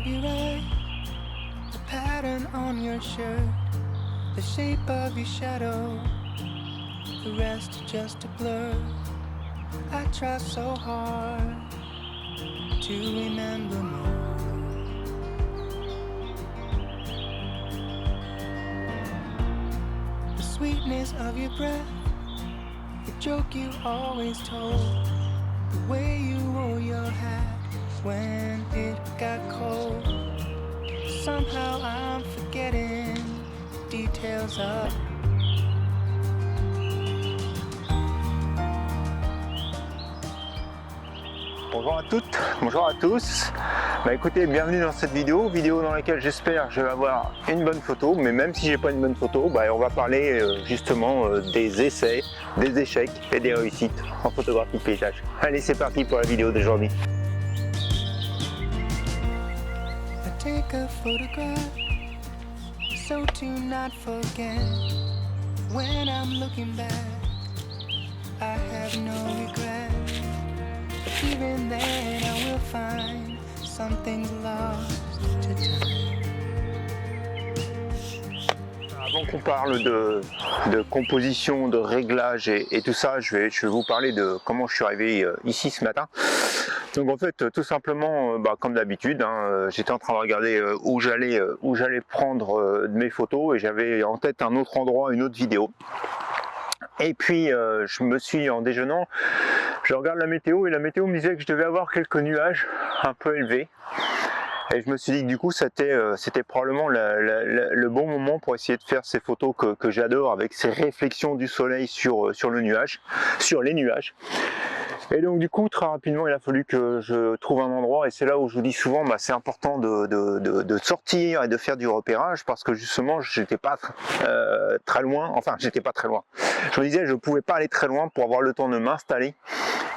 of your eye, the pattern on your shirt, the shape of your shadow, the rest just a blur. I try so hard to remember more. The sweetness of your breath, the joke you always told, the way you wore your hat when it got cold. Somehow I'm forgetting details of. Bonjour à toutes, bonjour à tous. Bah écoutez, bienvenue dans cette vidéo dans laquelle j'espère que je vais avoir une bonne photo, mais même si j'ai pas une bonne photo, bah on va parler justement des essais, des échecs et des réussites en photographie de paysage. Allez, c'est parti pour la vidéo d'aujourd'hui. Take a photograph so to not forget. When I'm looking back, I have no regret. But even then I will find something's lost to time. Avant qu'on parle de composition, de réglage et tout ça, je vais vous parler de comment je suis arrivé ici ce matin. Donc en fait, tout simplement, comme d'habitude, j'étais en train de regarder où j'allais prendre mes photos et j'avais en tête un autre endroit, une autre vidéo. Et puis je me suis, en déjeunant, je regarde la météo et la météo me disait que je devais avoir quelques nuages un peu élevés. Et je me suis dit que du coup c'était probablement le bon moment pour essayer de faire ces photos que j'adore, avec ces réflexions du soleil sur les nuages. Et donc du coup très rapidement il a fallu que je trouve un endroit, et c'est là où je vous dis souvent c'est important de sortir et de faire du repérage, parce que justement j'étais pas très loin, je me disais je pouvais pas aller très loin pour avoir le temps de m'installer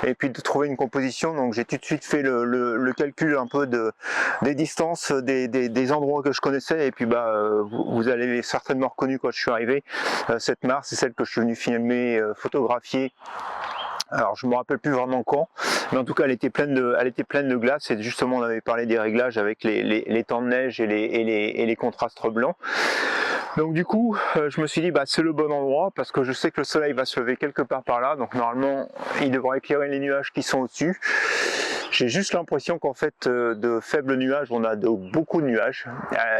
et puis de trouver une composition. Donc j'ai tout de suite fait le calcul un peu des distances, des endroits que je connaissais, et puis vous avez certainement reconnu quand je suis arrivé cette mare, c'est celle que je suis venu filmer, photographier. Alors je me rappelle plus vraiment quand, mais en tout cas elle était pleine de glace, et justement on avait parlé des réglages avec les temps de neige et les contrastes blancs. Donc du coup je me suis dit c'est le bon endroit, parce que je sais que le soleil va se lever quelque part par là, donc normalement il devrait éclairer les nuages qui sont au-dessus. J'ai juste l'impression qu'en fait de faibles nuages, on a beaucoup de nuages.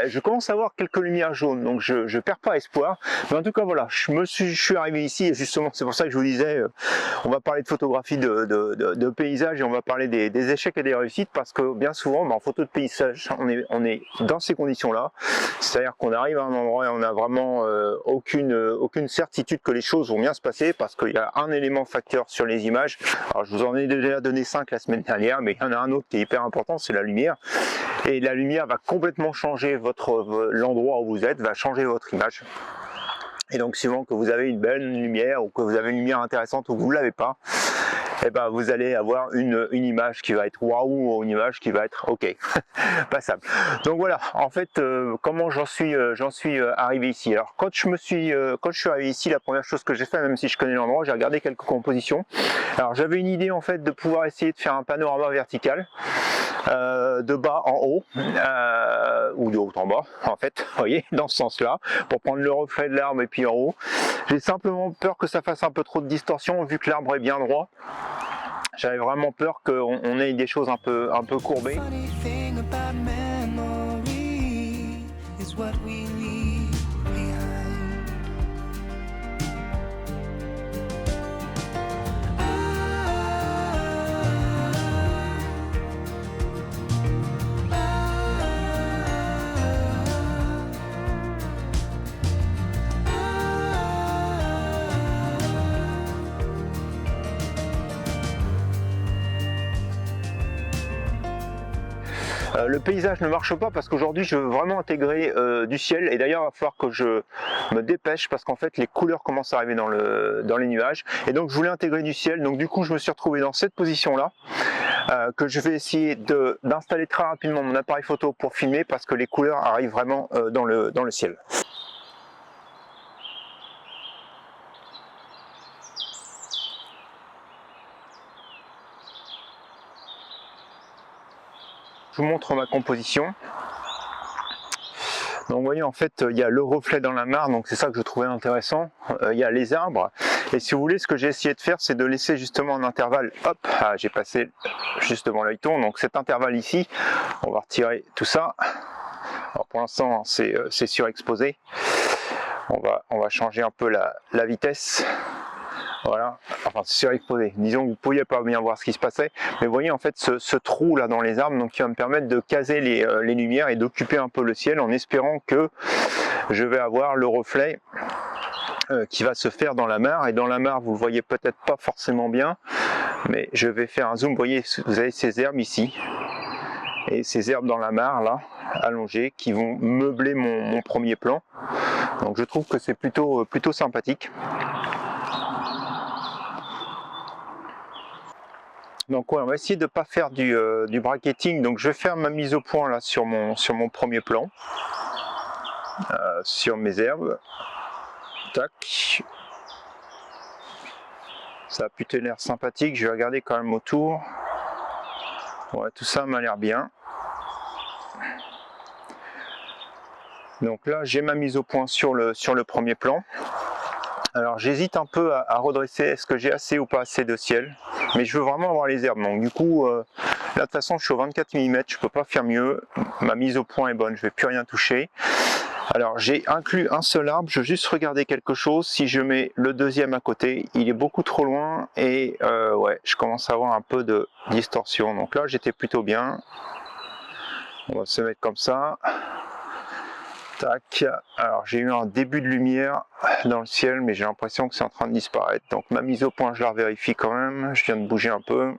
Je commence à voir quelques lumières jaunes, donc je perds pas espoir. Mais en tout cas voilà, je suis arrivé ici, et justement c'est pour ça que je vous disais, on va parler de photographie de paysage, et on va parler des échecs et des réussites, parce que bien souvent en photo de paysage, on est dans ces conditions-là. C'est-à-dire qu'on arrive à un endroit et on n'a vraiment aucune certitude que les choses vont bien se passer, parce qu'il y a un élément facteur sur les images. Alors je vous en ai déjà donné 5 la semaine dernière, mais il y en a un autre qui est hyper important, c'est la lumière. Et la lumière va complètement changer l'endroit où vous êtes, va changer votre image. Et donc suivant que vous avez une belle lumière, ou que vous avez une lumière intéressante, ou que vous ne l'avez pas, et vous allez avoir une image qui va être waouh, ou une image qui va être ok, passable. Donc voilà, en fait, comment j'en suis arrivé ici. Alors quand je suis arrivé ici, la première chose que j'ai fait, même si je connais l'endroit, j'ai regardé quelques compositions. Alors j'avais une idée en fait de pouvoir essayer de faire un panorama vertical, de bas en haut, ou de haut en bas, en fait, vous voyez, dans ce sens-là, pour prendre le reflet de l'arbre et puis en haut. J'ai simplement peur que ça fasse un peu trop de distorsion, vu que l'arbre est bien droit. J'avais vraiment peur qu'on ait des choses un peu courbées. Le paysage ne marche pas, parce qu'aujourd'hui je veux vraiment intégrer du ciel, et d'ailleurs il va falloir que je me dépêche, parce qu'en fait les couleurs commencent à arriver dans les nuages, et donc je voulais intégrer du ciel. Donc du coup je me suis retrouvé dans cette position là, que je vais essayer d'installer très rapidement mon appareil photo pour filmer, parce que les couleurs arrivent vraiment dans le ciel. Je vous montre ma composition. Donc vous voyez, en fait, il y a le reflet dans la mare, donc c'est ça que je trouvais intéressant. Il y a les arbres, et si vous voulez, ce que j'ai essayé de faire, c'est de laisser justement un intervalle. Hop, ah, j'ai passé juste devant l'œilleton, donc cet intervalle ici, on va retirer tout ça. Alors pour l'instant, c'est surexposé. On va changer un peu la vitesse. Voilà, enfin c'est surexposé. Disons que vous ne pouviez pas bien voir ce qui se passait, mais vous voyez en fait ce trou là dans les arbres, donc qui va me permettre de caser les lumières et d'occuper un peu le ciel en espérant que je vais avoir le reflet qui va se faire dans la mare. Et dans la mare, vous le voyez peut-être pas forcément bien, mais je vais faire un zoom. Vous voyez, vous avez ces herbes ici et ces herbes dans la mare là, allongées, qui vont meubler mon premier plan. Donc je trouve que c'est plutôt sympathique. Donc ouais, on va essayer de ne pas faire du bracketing. Donc je vais faire ma mise au point là sur mon premier plan, sur mes herbes. Tac. Ça a plutôt l'air sympathique. Je vais regarder quand même autour. Ouais, tout ça m'a l'air bien. Donc là, j'ai ma mise au point sur le premier plan. Alors j'hésite un peu à redresser, est-ce que j'ai assez ou pas assez de ciel, mais je veux vraiment avoir les herbes. Donc du coup, là de toute façon je suis au 24 mm, je peux pas faire mieux. Ma mise au point est bonne, je vais plus rien toucher. Alors j'ai inclus un seul arbre, je veux juste regarder quelque chose. Si je mets le deuxième à côté, il est beaucoup trop loin et ouais, je commence à avoir un peu de distorsion. Donc là j'étais plutôt bien. On va se mettre comme ça. Tac. Alors j'ai eu un début de lumière dans le ciel, mais j'ai l'impression que c'est en train de disparaître. Donc ma mise au point, je la vérifie quand même. Je viens de bouger un peu.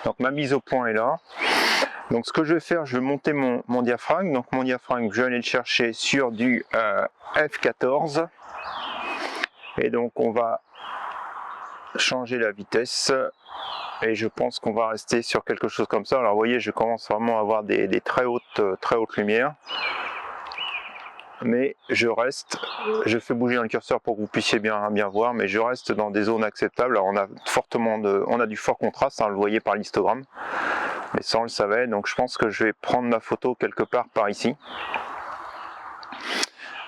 Donc ma mise au point est là. Donc ce que je vais faire, je vais monter mon diaphragme. Donc mon diaphragme, je vais aller le chercher sur du F14. Et donc on va changer la vitesse. Et je pense qu'on va rester sur quelque chose comme ça. Alors vous voyez, je commence vraiment à avoir des très hautes lumières. Mais je reste, je fais bouger le curseur pour que vous puissiez bien voir, mais je reste dans des zones acceptables. Alors on a du fort contraste, hein, vous le voyez par l'histogramme, mais ça on le savait. Donc je pense que je vais prendre ma photo quelque part par ici.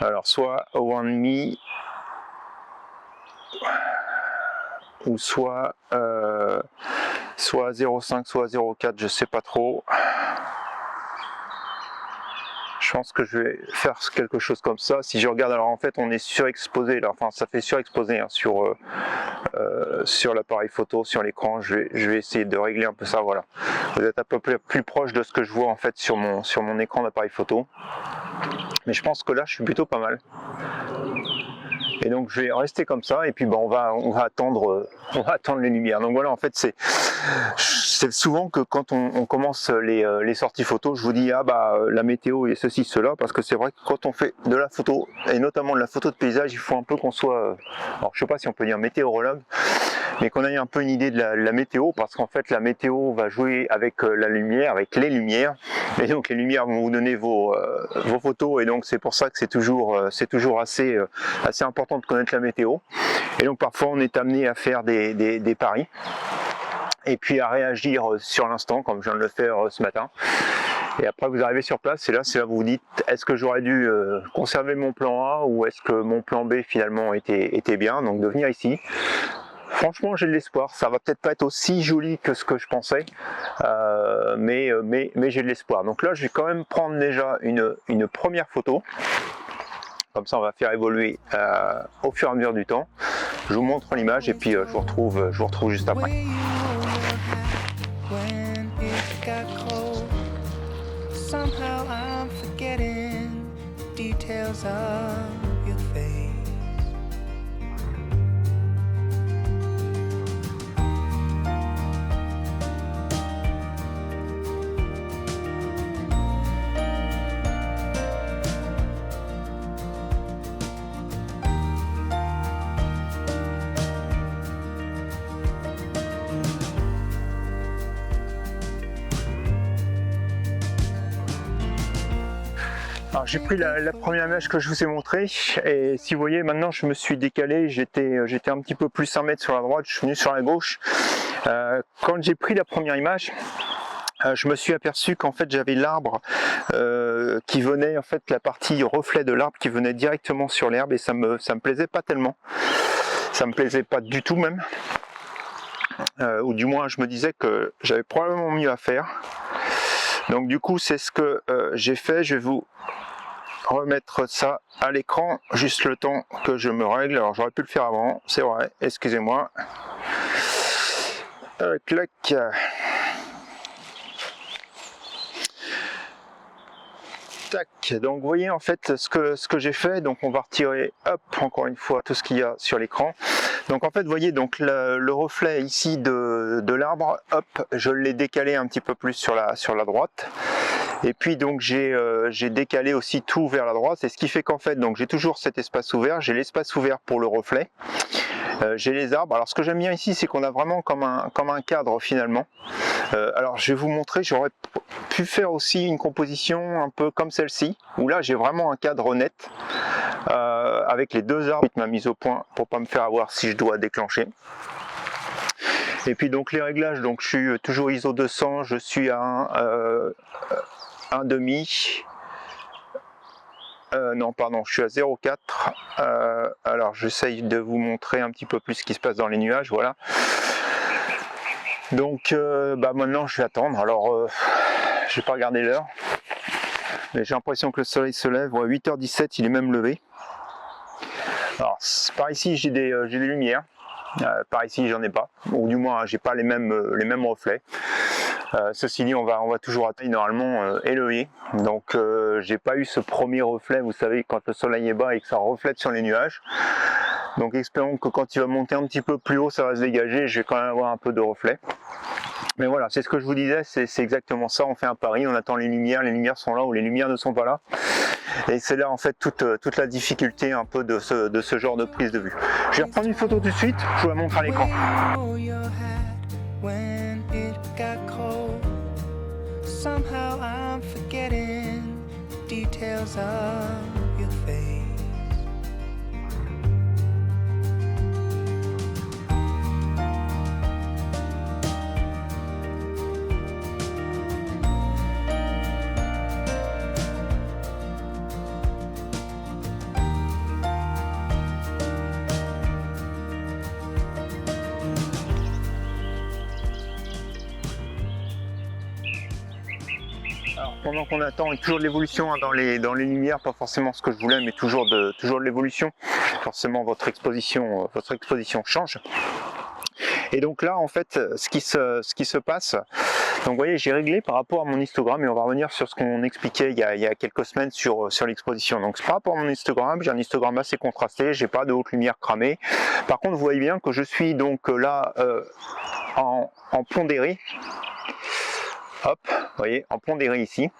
Alors soit au 1,5 ou soit 0,5, soit 0,4, je sais pas trop. Je pense que je vais faire quelque chose comme ça. Si je regarde, alors en fait on est surexposé là, enfin ça fait surexposé hein, sur l'appareil photo, sur l'écran. Je vais essayer de régler un peu ça. Voilà, vous êtes à peu près plus proche de ce que je vois en fait sur mon écran d'appareil photo. Mais je pense que là je suis plutôt pas mal. Et donc je vais rester comme ça et puis on va attendre les lumières. Donc voilà, en fait c'est souvent que quand on commence les sorties photos, je vous dis la météo et ceci, cela, parce que c'est vrai que quand on fait de la photo, et notamment de la photo de paysage, il faut un peu qu'on soit, alors je sais pas si on peut dire météorologue, mais qu'on ait un peu une idée de la météo, parce qu'en fait la météo va jouer avec la lumière, avec les lumières, et donc les lumières vont vous donner vos photos, et donc c'est pour ça que c'est toujours assez important de connaître la météo. Et donc parfois on est amené à faire des paris et puis à réagir sur l'instant, comme je viens de le faire ce matin. Et après vous arrivez sur place et là c'est là que vous vous dites, est-ce que j'aurais dû conserver mon plan A ou est-ce que mon plan B finalement était bien. Donc de venir ici, franchement j'ai de l'espoir. Ça va peut-être pas être aussi joli que ce que je pensais, mais j'ai de l'espoir. Donc là je vais quand même prendre déjà une première photo. Comme ça on va faire évoluer au fur et à mesure du temps. Je vous montre l'image et puis je vous retrouve juste après. Somehow I'm forgetting details of your face. Alors j'ai pris la première image que je vous ai montrée et si vous voyez maintenant je me suis décalé, j'étais un petit peu plus 1 mètre sur la droite, je suis venu sur la gauche. Quand j'ai pris la première image, je me suis aperçu qu'en fait j'avais l'arbre qui venait, en fait la partie reflet de l'arbre qui venait directement sur l'herbe, et ça me plaisait pas tellement, ça me plaisait pas du tout même, ou du moins je me disais que j'avais probablement mieux à faire. Donc du coup c'est ce que j'ai fait. Je vais vous remettre ça à l'écran juste le temps que je me règle. Alors j'aurais pu le faire avant, c'est vrai, excusez-moi. Clac. Tac. Donc vous voyez en fait ce que j'ai fait. Donc on va retirer, hop, encore une fois tout ce qu'il y a sur l'écran. Donc en fait vous voyez donc le reflet ici de l'arbre, hop, je l'ai décalé un petit peu plus sur la droite. Et puis donc j'ai décalé aussi tout vers la droite, c'est ce qui fait qu'en fait donc j'ai toujours cet espace ouvert, j'ai l'espace ouvert pour le reflet, j'ai les arbres. Alors ce que j'aime bien ici, c'est qu'on a vraiment comme un cadre finalement. Alors je vais vous montrer, j'aurais pu faire aussi une composition un peu comme celle-ci, où là j'ai vraiment un cadre net avec les deux arbres, ma mise au point pour pas me faire avoir si je dois déclencher. Et puis donc les réglages, donc je suis toujours ISO 200, je suis à un demi, non pardon, je suis à 0,4. Alors j'essaye de vous montrer un petit peu plus ce qui se passe dans les nuages, voilà. Donc maintenant je vais attendre. Alors je vais pas regarder l'heure, mais j'ai l'impression que le soleil se lève. Ouais, 8h17, il est même levé. Alors par ici j'ai des lumières, par ici j'en ai pas, ou du moins j'ai pas les mêmes reflets. Ceci dit, on va toujours atteindre normalement élevé. Donc j'ai pas eu ce premier reflet, vous savez, quand le soleil est bas et que ça reflète sur les nuages. Donc espérons que quand il va monter un petit peu plus haut, ça va se dégager, je vais quand même avoir un peu de reflet. Mais voilà, c'est ce que je vous disais, c'est exactement ça, on fait un pari, on attend les lumières sont là ou les lumières ne sont pas là. Et c'est là en fait toute la difficulté un peu de ce genre de prise de vue. Je vais reprendre une photo tout de suite, je vous la montre à l'écran. Somehow I'm forgetting the details of your face. Pendant qu'on attend, toujours de l'évolution dans les lumières, pas forcément ce que je voulais, mais toujours de l'évolution. Forcément votre exposition change. Et donc là en fait ce qui se passe, donc vous voyez j'ai réglé par rapport à mon histogramme, et on va revenir sur ce qu'on expliquait il y a quelques semaines sur l'exposition. Donc par rapport à mon histogramme, j'ai un histogramme assez contrasté, j'ai pas de haute lumière cramée. Par contre vous voyez bien que je suis donc là en pondéré. Hop, vous voyez, en pondéré ici.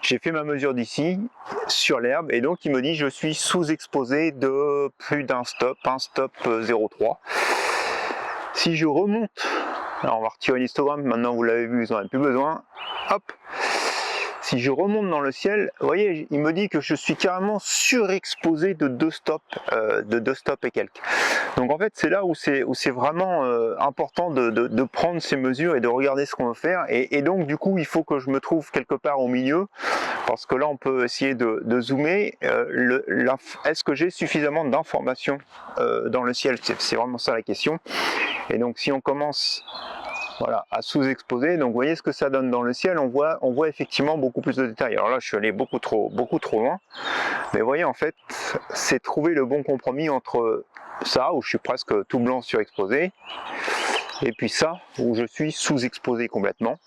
J'ai fait ma mesure d'ici sur l'herbe, et donc il me dit je suis sous-exposé de plus d'un stop, un stop 0,3. Si je remonte, alors on va retirer l'histogramme, maintenant vous l'avez vu, vous n'en avez plus besoin. Hop, si je remonte dans le ciel, vous voyez, il me dit que je suis carrément surexposé de 2 stops et quelques. Donc en fait c'est là où c'est vraiment important de prendre ces mesures et de regarder ce qu'on veut faire, et donc du coup il faut que je me trouve quelque part au milieu, parce que là on peut essayer de zoomer. Est-ce que j'ai suffisamment d'informations dans le ciel, c'est vraiment ça la question. Et donc si on commence voilà, à sous-exposer, donc vous voyez ce que ça donne dans le ciel, on voit effectivement beaucoup plus de détails. Alors là je suis allé beaucoup trop loin, mais vous voyez en fait c'est trouver le bon compromis entre ça où je suis presque tout blanc surexposé, et puis ça où je suis sous-exposé complètement.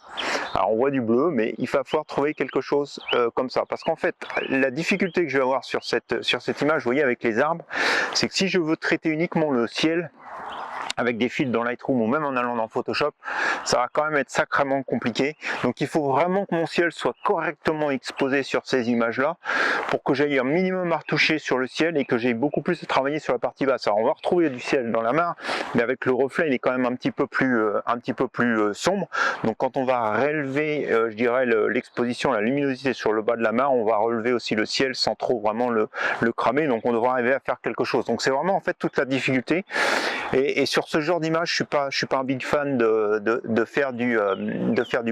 Alors on voit du bleu, mais il va falloir trouver quelque chose comme ça, parce qu'en fait la difficulté que je vais avoir sur cette image, vous voyez avec les arbres, c'est que si je veux traiter uniquement le ciel avec des fils dans Lightroom ou même en allant dans Photoshop, ça va quand même être sacrément compliqué. Donc il faut vraiment que mon ciel soit correctement exposé sur ces images-là pour que j'aille un minimum à retoucher sur le ciel et que j'ai beaucoup plus à travailler sur la partie basse. Alors on va retrouver du ciel dans la mare, mais avec le reflet il est quand même un petit peu plus sombre. Donc quand on va relever, je dirais, l'exposition, la luminosité sur le bas de la mare, on va relever aussi le ciel sans trop vraiment le cramer. Donc on devra arriver à faire quelque chose. Donc c'est vraiment en fait toute la difficulté. Et sur sur ce genre d'image, je suis pas un big fan de faire du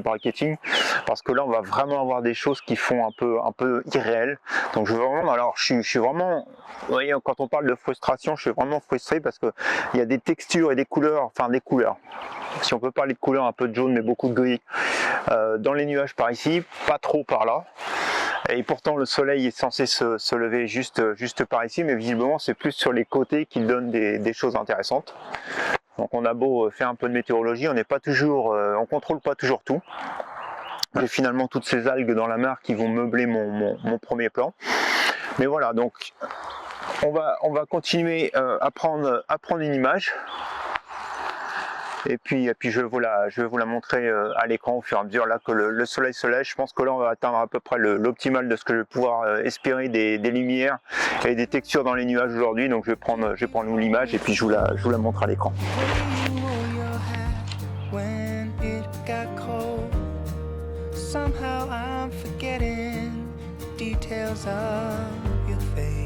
bracketing, parce que là on va vraiment avoir des choses qui font un peu irréelles. Donc je veux vraiment, alors je suis vraiment, vous voyez, quand on parle de frustration, je suis vraiment frustré parce que il y a des textures et des couleurs, enfin des couleurs. Si on peut parler de couleurs, un peu de jaune mais beaucoup de gris dans les nuages par ici, pas trop par là. Et pourtant le soleil est censé se lever juste par ici, mais visiblement c'est plus sur les côtés qu'il donne des choses intéressantes. Donc on a beau faire un peu de météorologie, on n'est pas toujours, on contrôle pas toujours tout. J'ai finalement toutes ces algues dans la mare qui vont meubler mon premier plan. Mais voilà, donc on va continuer à prendre une image. Et puis je vais vous la montrer à l'écran au fur et à mesure là que le soleil se lève. Je pense que là on va atteindre à peu près l'optimal de ce que je vais pouvoir espérer des lumières et des textures dans les nuages aujourd'hui. Donc je vais prendre l'image et puis je vous la montre à l'écran. Somehow I'm forgetting details of your face.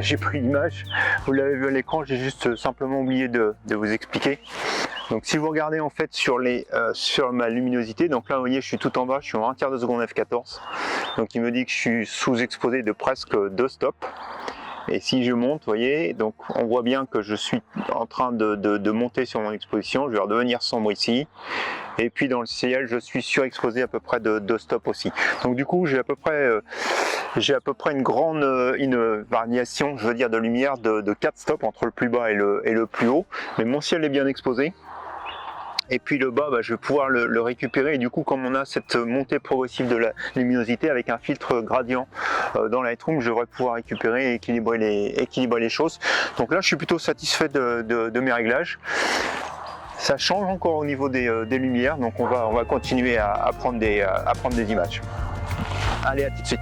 J'ai pris l'image, vous l'avez vu à l'écran, j'ai juste simplement oublié de vous expliquer. Donc si vous regardez en fait sur ma luminosité, donc là vous voyez je suis tout en bas, je suis en 1/3 de seconde f14, donc il me dit que je suis sous-exposé de presque 2 stops. Et si je monte, vous voyez, donc on voit bien que je suis en train de monter sur mon exposition, je vais redevenir sombre ici. Et puis dans le ciel, je suis surexposé à peu près de 2 stops aussi. Donc du coup, j'ai à peu près une variation, je veux dire, de lumière de 4 stops entre le plus bas et le plus haut. Mais mon ciel est bien exposé. Et puis le bas, je vais pouvoir le récupérer. Et du coup, comme on a cette montée progressive de la luminosité avec un filtre gradient dans Lightroom, je devrais pouvoir récupérer et équilibrer les choses. Donc là, je suis plutôt satisfait de mes réglages. Ça change encore au niveau des lumières, donc on va continuer à prendre des images. Allez, à tout de suite.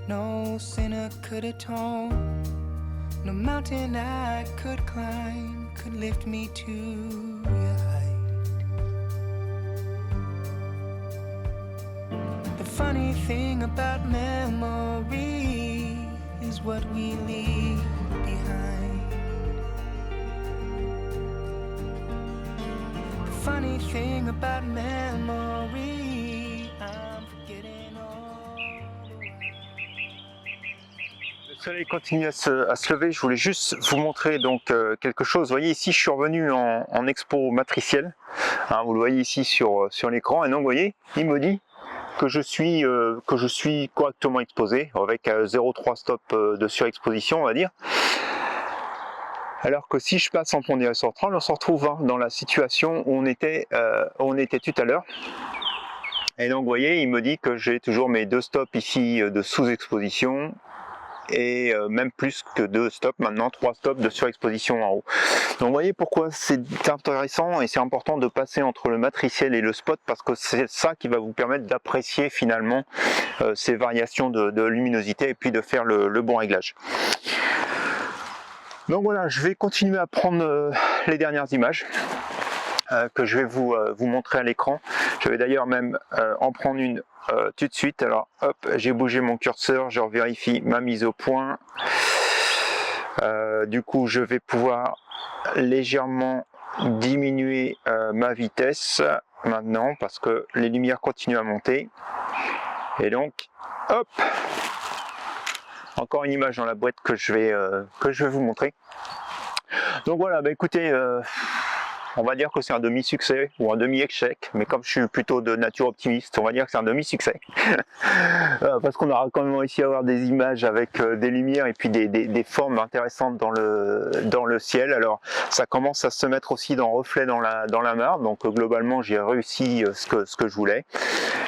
No sinner could atone. No mountain I could climb could lift me to your height. The funny thing about memory is what we leave behind. The funny thing about memory, I'm forgetting all. Le soleil continue à se lever. Je voulais juste vous montrer donc quelque chose. Vous voyez ici, je suis revenu en expo matricielle. Hein, vous le voyez ici sur l'écran. Et donc, vous voyez, il me dit que je suis correctement exposé avec 0,3 stop de surexposition, on va dire. Alors que si je passe en pondéré central, on se retrouve dans la situation où on était tout à l'heure. Et donc, vous voyez, il me dit que j'ai toujours mes 2 stops ici de sous-exposition. Et même plus que 2 stops, maintenant 3 stops de surexposition en haut. Donc vous voyez pourquoi c'est intéressant et c'est important de passer entre le matriciel et le spot, parce que c'est ça qui va vous permettre d'apprécier finalement ces variations de luminosité et puis de faire le bon réglage. Donc voilà, je vais continuer à prendre les dernières images que je vais vous montrer à l'écran. Je vais d'ailleurs même en prendre une tout de suite. Alors hop, j'ai bougé mon curseur, je vérifie ma mise au point. Du coup je vais pouvoir légèrement diminuer ma vitesse maintenant parce que les lumières continuent à monter. Et donc hop, encore une image dans la boîte que je vais vous montrer. Donc voilà, écoutez, on va dire que c'est un demi-succès ou un demi-échec, mais comme je suis plutôt de nature optimiste, on va dire que c'est un demi-succès. Parce qu'on aura quand même réussi à avoir des images avec des lumières et puis des formes intéressantes dans le ciel. Alors ça commence à se mettre aussi dans reflet dans la mare, donc globalement j'ai réussi ce que je voulais.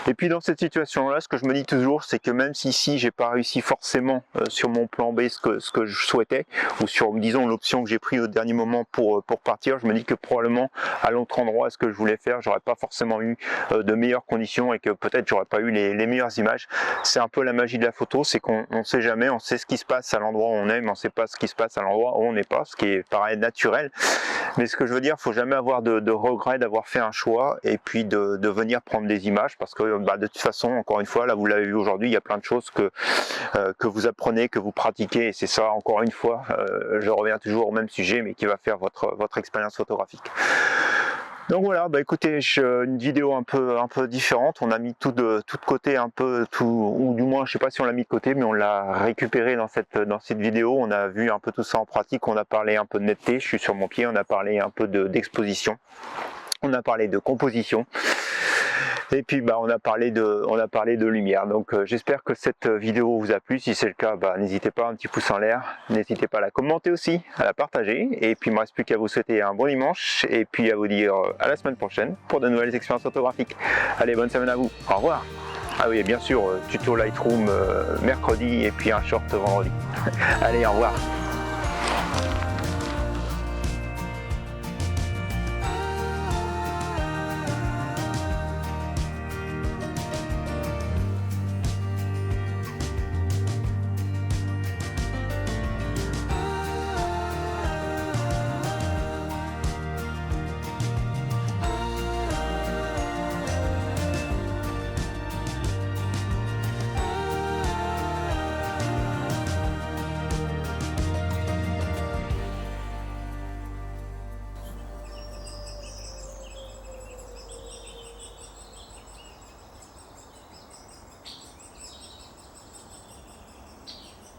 Et puis dans cette situation-là, ce que je me dis toujours, c'est que même si ici j'ai pas réussi forcément sur mon plan B ce que je souhaitais, ou sur disons l'option que j'ai prise au dernier moment pour partir, je me dis que probablement à l'autre endroit, ce que je voulais faire, j'aurais pas forcément eu de meilleures conditions et que peut-être j'aurais pas eu les meilleures images. C'est un peu la magie de la photo, c'est qu'on sait jamais, on sait ce qui se passe à l'endroit où on est, mais on sait pas ce qui se passe à l'endroit où on n'est pas, ce qui est pareil naturel. Mais ce que je veux dire, faut jamais avoir de regret d'avoir fait un choix et puis de venir prendre des images, parce que de toute façon, encore une fois, là vous l'avez vu aujourd'hui, il y a plein de choses que vous apprenez, que vous pratiquez, et c'est ça, encore une fois, je reviens toujours au même sujet, mais qui va faire votre expérience photographique. Donc voilà, bah écoutez, une vidéo un peu différente. On a mis tout de côté un peu tout, ou du moins je sais pas si on l'a mis de côté, mais on l'a récupéré dans cette vidéo. On a vu un peu tout ça en pratique. On a parlé un peu de netteté, je suis sur mon pied. On a parlé un peu d'exposition. On a parlé de composition. Et puis bah, on a parlé de lumière. Donc j'espère que cette vidéo vous a plu. Si c'est le cas, bah, n'hésitez pas, un petit pouce en l'air. N'hésitez pas à la commenter aussi, à la partager. Et puis il me reste plus qu'à vous souhaiter un bon dimanche. Et puis à vous dire à la semaine prochaine pour de nouvelles expériences photographiques. Allez, bonne semaine à vous. Au revoir. Ah oui, et bien sûr, tuto Lightroom mercredi et puis un short vendredi. Allez, au revoir.